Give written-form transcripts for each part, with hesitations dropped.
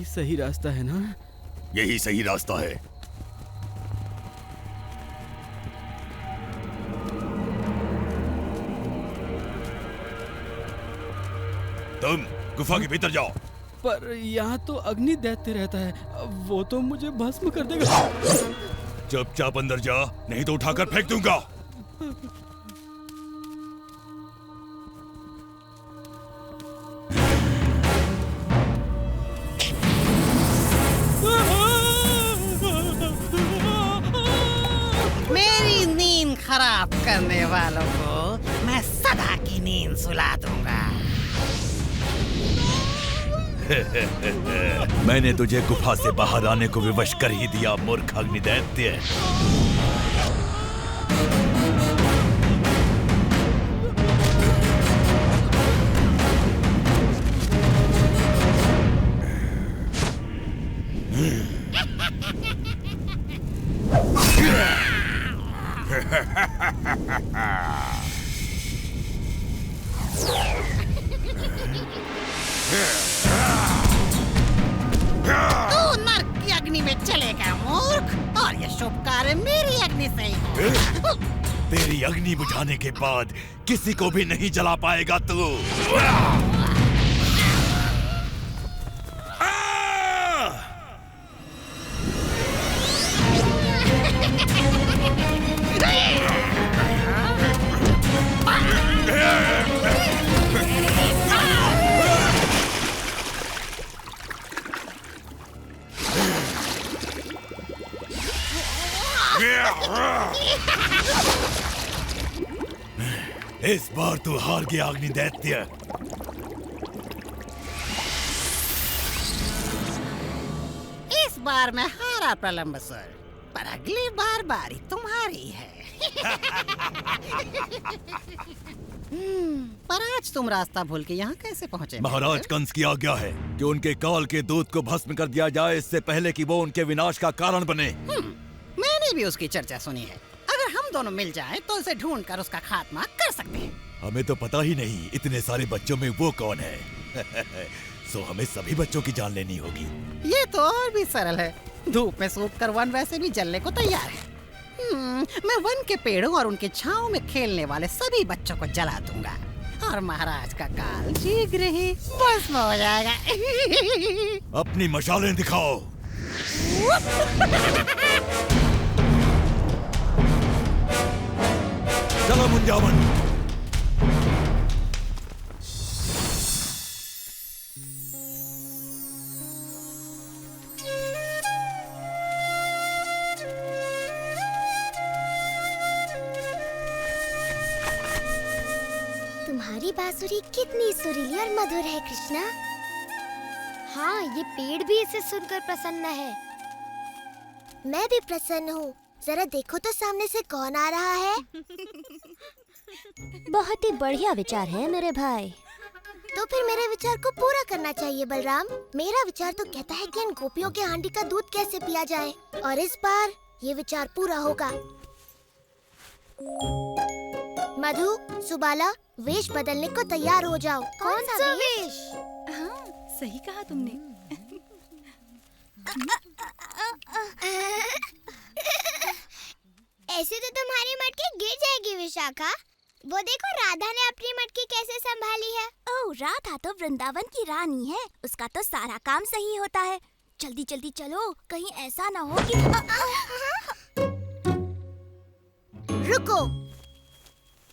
सही रास्ता है ना? यही सही रास्ता है। तुम गुफा के भीतर जाओ। पर यहाँ तो अग्नि दैत्य रहता है, वो तो मुझे भस्म कर देगा। चुपचाप अंदर जा, नहीं तो उठाकर फेंक दूंगा। मेरी नींद खराब करने वालों को मैं सदा की नींद सुला दूंगा। मैंने तुझे गुफा से बाहर आने को विवश कर ही दिया, मूर्ख अग्निदैत्य। तू नर्क की अग्नि में चलेगा मूर्ख, और ये शुभ कार्य मेरी अग्नि से ही होगा। तेरी अग्नि बुझाने के बाद किसी को भी नहीं जला पाएगा तू। इस बार तू हार गया अग्निदैत्य। इस बार मैं हारा प्रलंबसुर, पर अगली बार बारी तुम्हारी है। पर आज तुम रास्ता भूल के यहाँ कैसे पहुँचे? महाराज कंस की आज्ञा है कि उनके काल के दूत को भस्म कर दिया जाए, इससे पहले कि वो उनके विनाश का कारण बने। मैंने भी उसकी चर्चा सुनी है। अगर हम दोनों मिल जाएं तो उसे ढूंढ कर उसका खात्मा कर सकते हैं। हमें तो पता ही नहीं इतने सारे बच्चों में वो कौन है। सो हमें सभी बच्चों की जान लेनी होगी। ये तो और भी सरल है। धूप में सूख कर वन वैसे भी जलने को तैयार है। मैं वन के पेड़ों और उनके छांव में खेलने वाले सभी बच्चों को जला दूंगा, और महाराज का काल शीघ्र ही भस्म हो जाएगा। अपनी मशालें दिखाओ। चलो मुंजावन। तुम्हारी बांसुरी कितनी सुरीली और मधुर है कृष्णा। हाँ, ये पेड़ भी इसे सुनकर प्रसन्न है। मैं भी प्रसन्न हूँ। जरा देखो तो सामने से कौन आ रहा है। बहुत ही बढ़िया विचार है मेरे भाई। तो फिर मेरे विचार को पूरा करना चाहिए बलराम। मेरा विचार तो कहता है कि इन गोपियों के हांडी का दूध कैसे पिया जाए, और इस बार ये विचार पूरा होगा। मधु, सुबाला, वेश बदलने को तैयार हो जाओ। कौन सा वेश? हाँ, सही कहा तुमने। ऐसे तो तुम्हारी मटकी गिर जाएगी विशाखा। वो देखो राधा ने अपनी मटकी कैसे संभाली है। ओह, राधा तो वृंदावन की रानी है, उसका तो सारा काम सही होता है। जल्दी जल्दी चलो, कहीं ऐसा ना हो कि रुको,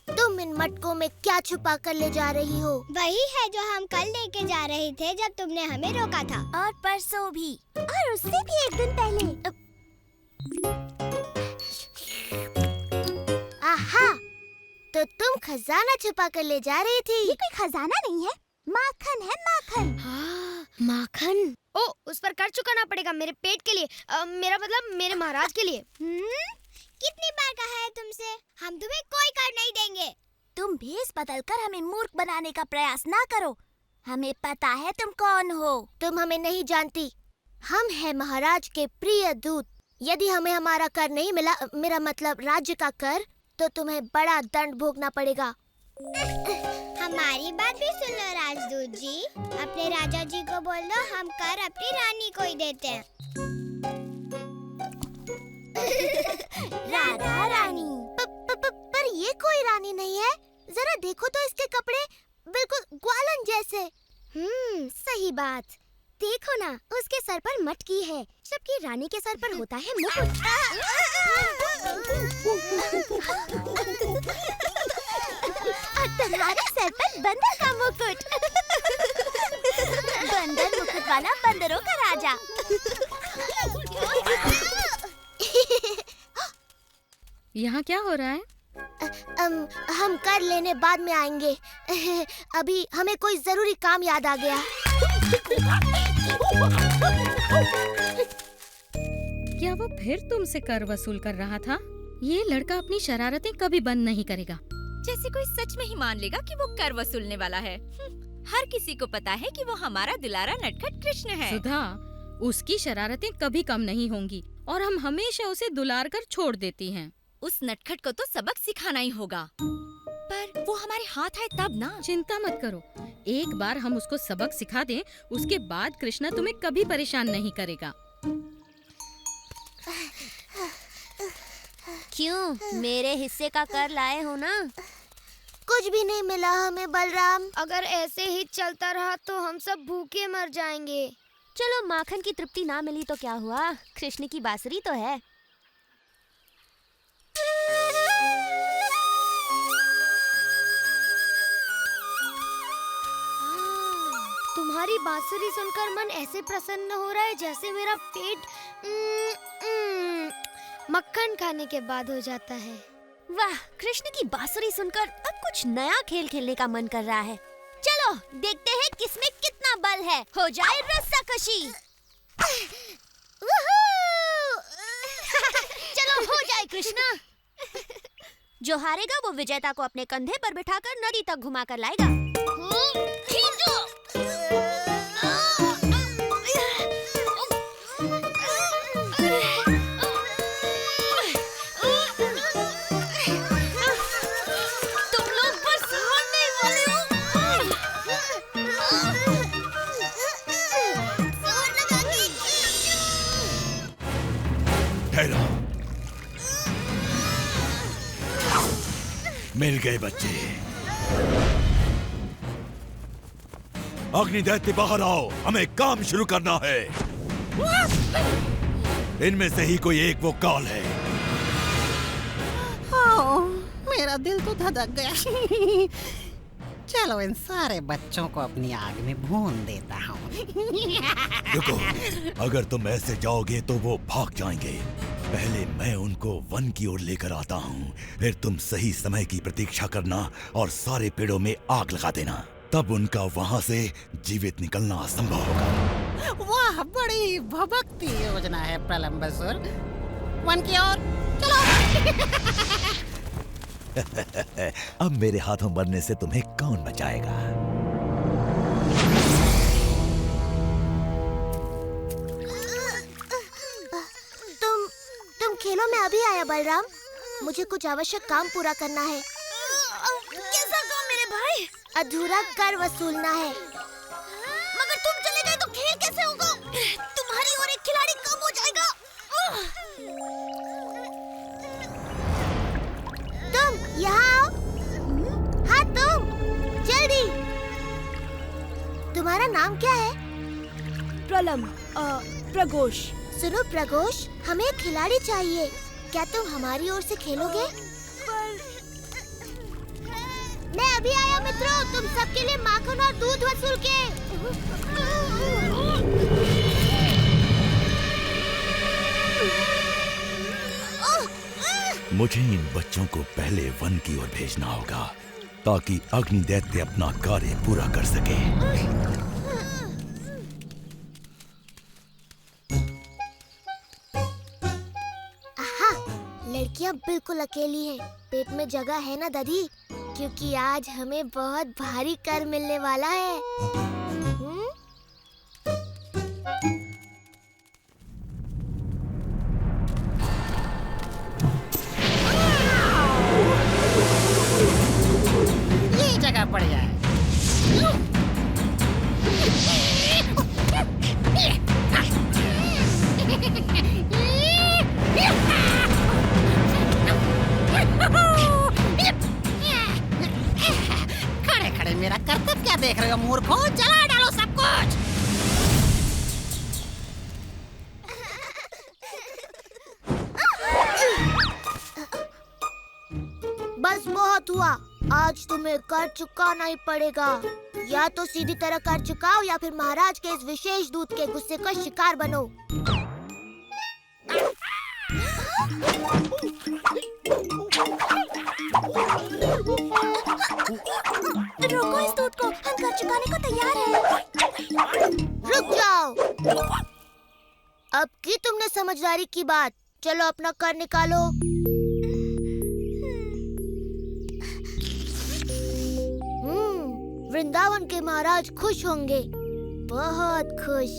तुम इन मटकों में क्या छुपा कर ले जा रही हो? वही है जो हम कल लेके जा रहे थे जब तुमने हमें रोका था, और परसों भी, और उससे भी एक दिन पहले। आहा, तो तुम खजाना छुपा कर ले जा रही थी। ये कोई खजाना नहीं है, माखन है, माखन। हाँ, माखन। ओ, उस पर कर चुकाना पड़ेगा मेरे पेट के लिए, मेरा मतलब मेरे महाराज के लिए। कितनी बार कहा है तुमसे, हम तुम्हें कोई कर नहीं देंगे। तुम भेष बदलकर हमें मूर्ख बनाने का प्रयास ना करो। हमें पता है तुम कौन हो। तुम हमें नहीं जानती। हम हैं महाराज के प्रिय दूत। यदि हमें हमारा कर नहीं मिला, मेरा मतलब राज्य का कर, तो तुम्हें बड़ा दंड भोगना पड़ेगा। हमारी बात भी सुन लो राजदूत जी। अपने राजा जी को बोल दो हम कर अपनी रानी को ही देते हैं। राधा रानी। पर ये कोई रानी नहीं है। जरा देखो तो इसके कपड़े बिल्कुल ग्वालन जैसे। सही बात। देखो ना, उसके सर पर मटकी है, जबकि रानी के सर पर होता है मुकुट। और तुम्हारे सर पर बंदर का मुकुट। बंदर मुकुट वाला बंदरों का राजा। यहाँ क्या हो रहा है? हम कर लेने बाद में आएंगे। अभी हमें कोई जरूरी काम याद आ गया। क्या वो फिर तुमसे कर वसूल कर रहा था? ये लड़का अपनी शरारतें कभी बंद नहीं करेगा। जैसे कोई सच में ही मान लेगा कि वो कर वसूलने वाला है। हर किसी को पता है कि वो हमारा दिलारा नटखट कृष्ण है। सुधा, उसकी शरारतें कभी कम नहीं होंगी और हम हमेशा उसे दुलार कर छोड़ देती हैं। उस नटखट को तो सबक सिखाना ही होगा। पर वो हमारे हाथ आए तब ना। चिंता मत करो, एक बार हम उसको सबक सिखा दें, उसके बाद कृष्णा तुम्हें कभी परेशान नहीं करेगा। क्यों, मेरे हिस्से का कर लाए हो ना? कुछ भी नहीं मिला हमें बलराम। अगर ऐसे ही चलता रहा तो हम सब भूखे मर जाएंगे। चलो, माखन की तृप्ति ना मिली तो क्या हुआ, कृष्ण की बांसुरी तो है। तुम्हारी बांसुरी सुनकर मन ऐसे प्रसन्न हो रहा है जैसे मेरा पेट मक्खन खाने के बाद हो जाता है। वाह, कृष्ण की बांसुरी सुनकर अब कुछ नया खेल खेलने का मन कर रहा है। चलो देखते हैं किसमें कितना बल है। हो जाए रस्साकशी। चलो हो जाए कृष्णा। जो हारेगा वो विजेता को अपने कंधे पर बिठाकर नदी तक घुमा कर लाएगा। खींचो। तुम लोग बस हारने वाले हो। ठहरो। मिल गए बच्चे। अग्निदैत्य बाहर आओ, हमें काम शुरू करना है। इनमें से ही कोई एक वो काल है। मेरा दिल तो धड़क गया। चलो इन सारे बच्चों को अपनी आग में भून देता हूँ। रुको, अगर तुम ऐसे जाओगे तो वो भाग जाएंगे। पहले मैं उनको वन की ओर लेकर आता हूँ, फिर तुम सही समय की प्रतीक्षा करना और सारे पेड़ों में आग लगा देना। तब उनका वहाँ से जीवित निकलना असंभव होगा। वाह, बड़ी भभकती योजना है प्रलंबसुर। वन की ओर चलो। अब मेरे हाथों मरने से तुम्हें कौन बचाएगा? तुम खेलों में अभी आया बलराम। मुझे कुछ आवश्यक काम पूरा करना है। कैसा काम मेरे भाई? अधूरा कर वसूलना है। मगर तुम चले गए तो खेल कैसे होगा? तुम्हारी और एक खिलाड़ी कम हो जाएगा। तुम यहाँ आओ। हाँ तुम, जल्दी। तुम्हारा नाम क्या है? प्रघोष। सुनो प्रघोष, हमें एक खिलाड़ी चाहिए। क्या तुम हमारी ओर से खेलोगे? मैं अभी आया मित्रों, तुम सबके लिए माखन और दूध वसूल के। मुझे इन बच्चों को पहले वन की ओर भेजना होगा ताकि अग्निदैत्य अपना कार्य पूरा कर सके। लड़कियां बिल्कुल अकेली हैं। पेट में जगह है ना दादी? क्योंकि आज हमें बहुत भारी कर मिलने वाला है। रहे हो मूर्खों? जला डालो सब कुछ। बस बहुत हुआ, आज तुम्हें कर चुकाना ही पड़ेगा। या तो सीधी तरह कर चुकाओ या फिर महाराज के इस विशेष दूत के गुस्से का शिकार बनो। रोको इस दूत को, हम कर चुकाने को तैयार हैं। रुक जाओ, अब की तुमने समझदारी की बात। चलो अपना कर निकालो। वृंदावन के महाराज खुश होंगे, बहुत खुश।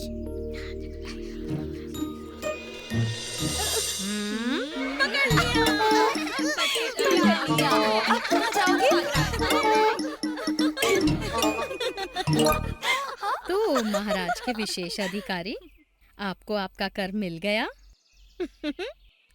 पकड़ लिया। अब कहाँ जाओगे? तो महाराज के विशेष अधिकारी, आपको आपका कर मिल गया।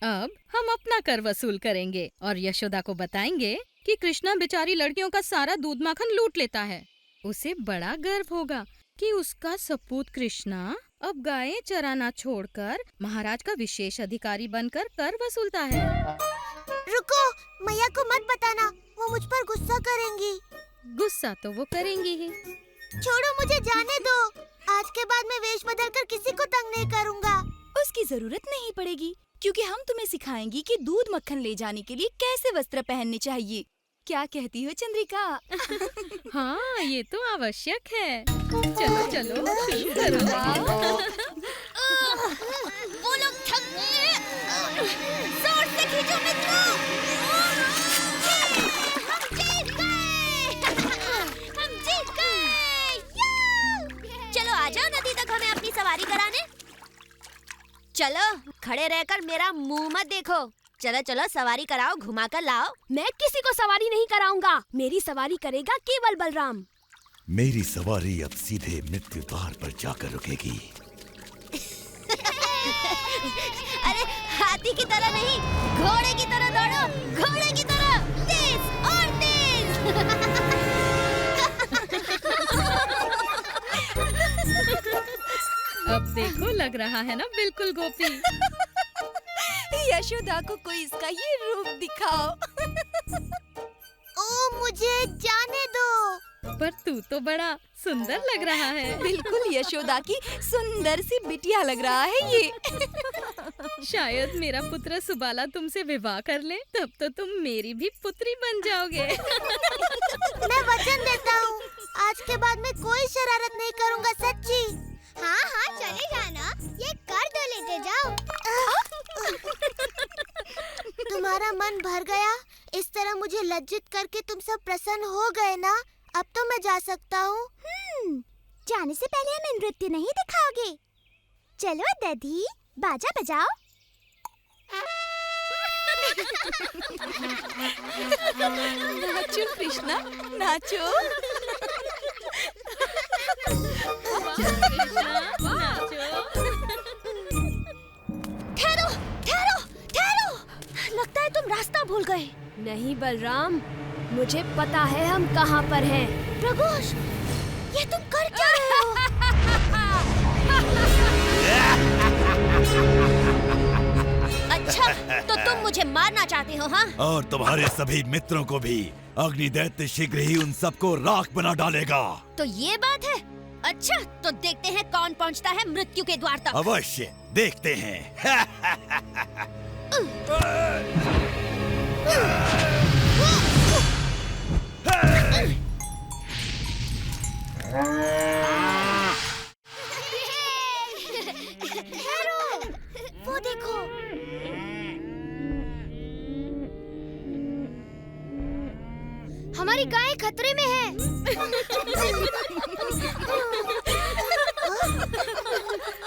अब हम अपना कर वसूल करेंगे और यशोदा को बताएंगे कि कृष्णा बेचारी लड़कियों का सारा दूध माखन लूट लेता है। उसे बड़ा गर्व होगा कि उसका सपूत कृष्णा अब गायें चराना छोड़कर महाराज का विशेष अधिकारी बनकर कर वसूलता है। रुको, मैया को मत बताना, वो मुझ पर गुस्सा करेंगी। गुस्सा तो वो करेंगी ही। छोड़ो, मुझे जाने दो। आज के बाद मैं वेश बदलकर किसी को तंग नहीं करूँगा। उसकी जरूरत नहीं पड़ेगी, क्योंकि हम तुम्हें सिखाएंगी कि दूध मक्खन ले जाने के लिए कैसे वस्त्र पहनने चाहिए। क्या कहती हो चंद्रिका? हाँ, ये तो आवश्यक है। चलो चलो शुरू करो। वो लोग थक गए हैं। जोर से खींचो मित्रों। हम जीत गए। हम जीत गए। चलो आ जाओ नदी तक हमें अपनी सवारी कराने। चलो, खड़े रहकर मेरा मुंह मत देखो। चलो चलो सवारी कराओ, घुमा कर लाओ। मैं किसी को सवारी नहीं कराऊंगा, मेरी सवारी करेगा केवल बलराम। मेरी सवारी अब सीधे मृत्यु द्वार पर जाकर रुकेगी। अरे हाथी की तरह नहीं, घोड़े की तरह दौड़ो, घोड़े की तरह तेज और तेज। अब देखो, लग रहा है ना बिल्कुल गोपी। यशोदा को कोई इसका ये रूप दिखाओ। ओ, मुझे जाने दो। पर तू तो बड़ा सुंदर लग रहा है। बिल्कुल यशोदा की सुंदर सी बिटिया लग रहा है ये। शायद मेरा पुत्र सुबाला तुमसे विवाह कर ले, तब तो तुम मेरी भी पुत्री बन जाओगे। मैं वचन देता हूँ, आज के बाद मैं कोई शरारत नहीं करूँगा, सच्ची। हाँ हाँ चले जाना, ये कर दो, लेते जाओ। तुम्हारा मन भर गया? इस तरह मुझे लज्जित करके तुम सब प्रसन्न हो गए ना? अब तो मैं जा सकता हूँ। जाने से पहले हमें नृत्य नहीं दिखाओगे? चलो दधी, बाजा बजाओ। नाचो कृष्णा, नाचो। ठहरो, ठहरो, ठहरो। लगता है तुम रास्ता भूल गए। नहीं बलराम, मुझे पता है हम कहाँ पर हैं। प्रघोष, ये तुम कर क्या रहे हो? अच्छा, तो तुम मुझे मारना चाहते हो, हाँ? और तुम्हारे सभी मित्रों को भी। अग्निदैत्य शीघ्र ही उन सबको राख बना डालेगा। तो ये बात है। अच्छा, तो देखते हैं कौन पहुंचता है मृत्यु के द्वार तक। अवश्य देखते हैं। वो देखो, हमारी गाय खतरे में है।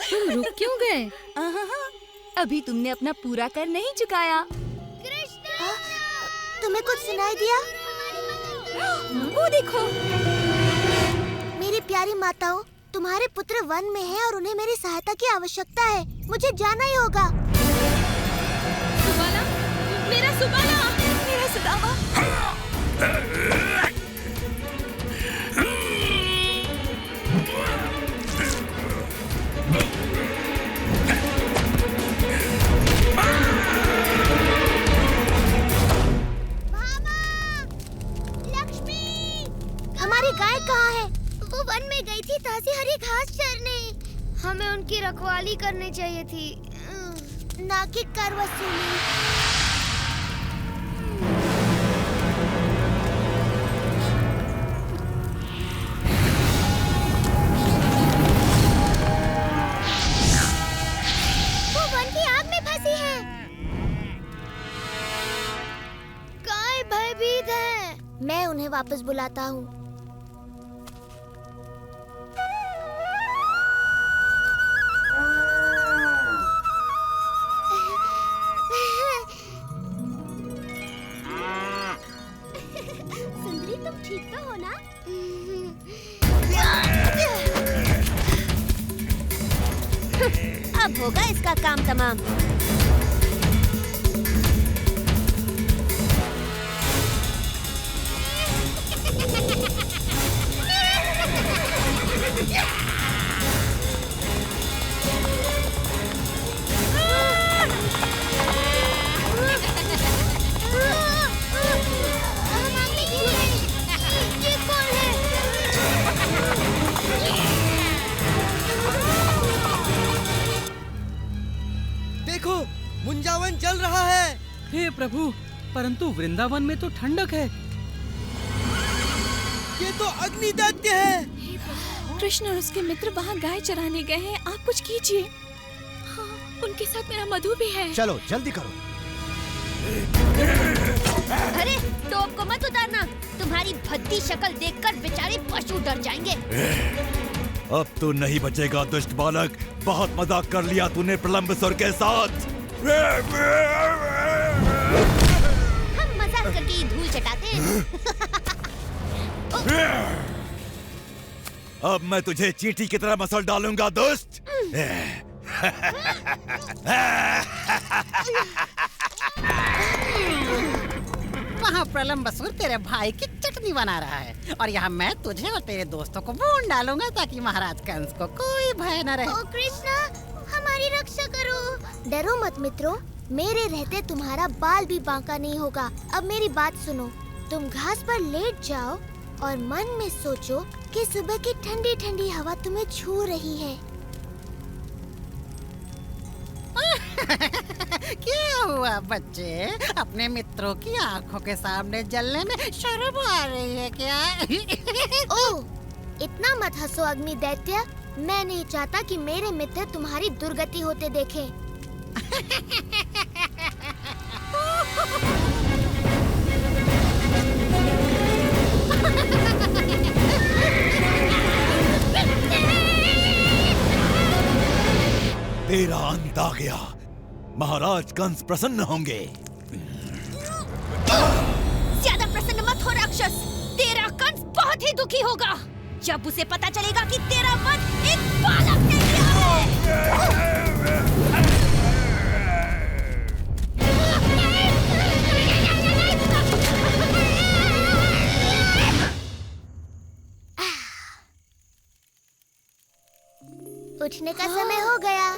तुम रुक क्यों गए? अभी तुमने अपना पूरा कर नहीं चुकाया। तुम्हें कुछ सुनाई दिया? वो देखो। मेरी प्यारी माताओं, तुम्हारे पुत्र वन में हैं और उन्हें मेरी सहायता की आवश्यकता है। मुझे जाना ही होगा। सुबाला, मेरा सुबाला, मेरा सुदामा। रखवाली करनी चाहिए थी, ना कि कर वसूली। वो वन की आग में फंसी है। काय भयभीत है। मैं उन्हें वापस बुलाता हूँ। सुंदरी, तुम ठीक तो हो ना? अब होगा इसका काम तमाम। देखो, मुंजावन जल रहा है। हे प्रभु, परंतु वृंदावन में तो ठंडक है। ये तो अग्नि दैत्य है। कृष्ण और उसके मित्र वहाँ गाय चराने गए हैं, आप कुछ कीजिए। हाँ, उनके साथ मेरा मधु भी है। चलो जल्दी करो। अरे टोप को मत उतारना, तुम्हारी भद्दी शक्ल देखकर बेचारे पशु डर जाएंगे। अब तो नहीं बचेगा दुष्ट बालक। बहुत मजाक कर लिया तूने प्रलंबसुर के साथ। हम मजाक करके ही धूल चटाते हैं। अब मैं तुझे चींटी की तरह मसल डालूंगा दुष्ट। वहाँ प्रलंबसुर तेरे भाई की चटनी बना रहा है और यहाँ मैं तुझे और तेरे दोस्तों को भून डालूंगा ताकि महाराज कंस को कोई भय न रहे। ओ कृष्णा, हमारी रक्षा करो। डरो मत मित्रों, मेरे रहते तुम्हारा बाल भी बांका नहीं होगा। अब मेरी बात सुनो, तुम घास पर लेट जाओ और मन में सोचो कि सुबह की ठंडी ठंडी हवा तुम्हें छू रही है। क्या हुआ बच्चे, अपने मित्रों की आंखों के सामने जलने में शर्म आ रही है क्या? ओह, इतना मत हंसो अग्नि दैत्य। मैं नहीं चाहता कि मेरे मित्र तुम्हारी दुर्गति होते देखें। तेरा अंत आ गया। महाराज कंस प्रसन्न होंगे। ज्यादा प्रसन्न मत हो राक्षस, तेरा कंस बहुत ही दुखी होगा जब उसे पता चलेगा कि तेरा वध एक बालक ने किया है। उठने का समय हो गया।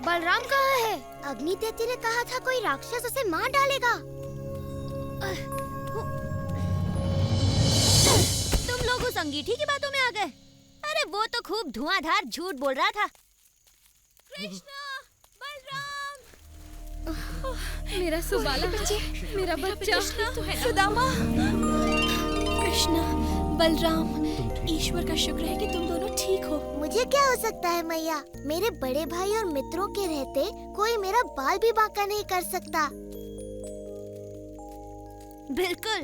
बलराम कहाँ है? अग्नि दैत्य ने कहा था कोई राक्षस उसे मार डालेगा। तुम लोग उस अंगीठी की बातों में आ गए। अरे वो तो खूब धुआंधार झूठ बोल रहा था। कृष्णा, बलराम, मेरा सुबाला बच्चे, मेरा बच्चा, सुदामा, कृष्णा, बलराम, ईश्वर का शुक्र है कि तुम दोनों ठीक हो। मुझे क्या हो सकता है मैया, मेरे बड़े भाई और मित्रों के रहते कोई मेरा बाल भी बांका नहीं कर सकता। बिल्कुल,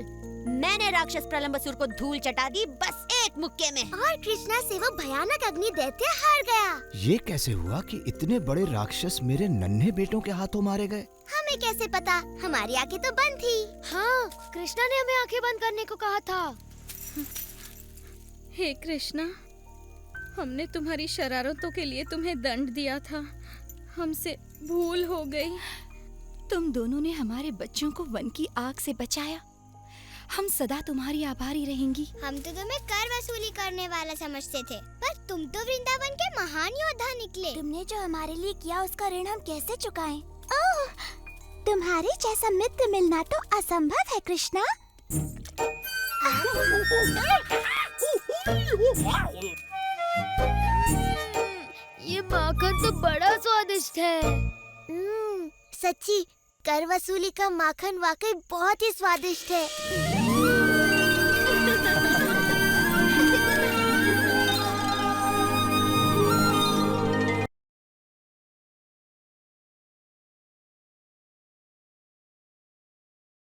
मैंने राक्षस प्रलंबसुर को धूल चटा दी बस एक मुक्के में। और कृष्णा से वो भयानक अग्नि दैत्य हार गया। ये कैसे हुआ कि इतने बड़े राक्षस मेरे नन्हे बेटों के हाथों मारे गए? हमें कैसे पता, हमारी आंखें तो बंद थी। हाँ, कृष्णा ने हमें आंखें बंद करने को कहा था। हे कृष्णा, हमने तुम्हारी शरारतों के लिए तुम्हें दंड दिया था, हमसे भूल हो गई। तुम दोनों ने हमारे बच्चों को वन की आग से बचाया। हम सदा तुम्हारी आभारी रहेंगी। हम तो तुम्हें कर वसूली करने वाला समझते थे, पर तुम तो वृंदावन के महान योद्धा निकले। तुमने जो हमारे लिए किया उसका ऋण हम कैसे चुकाएं? ओह, तुम्हारे जैसा मित्र मिलना तो असंभव है कृष्णा। ये माखन तो बड़ा स्वादिष्ट है। सच्ची कर वसूली का माखन वाकई बहुत ही स्वादिष्ट है।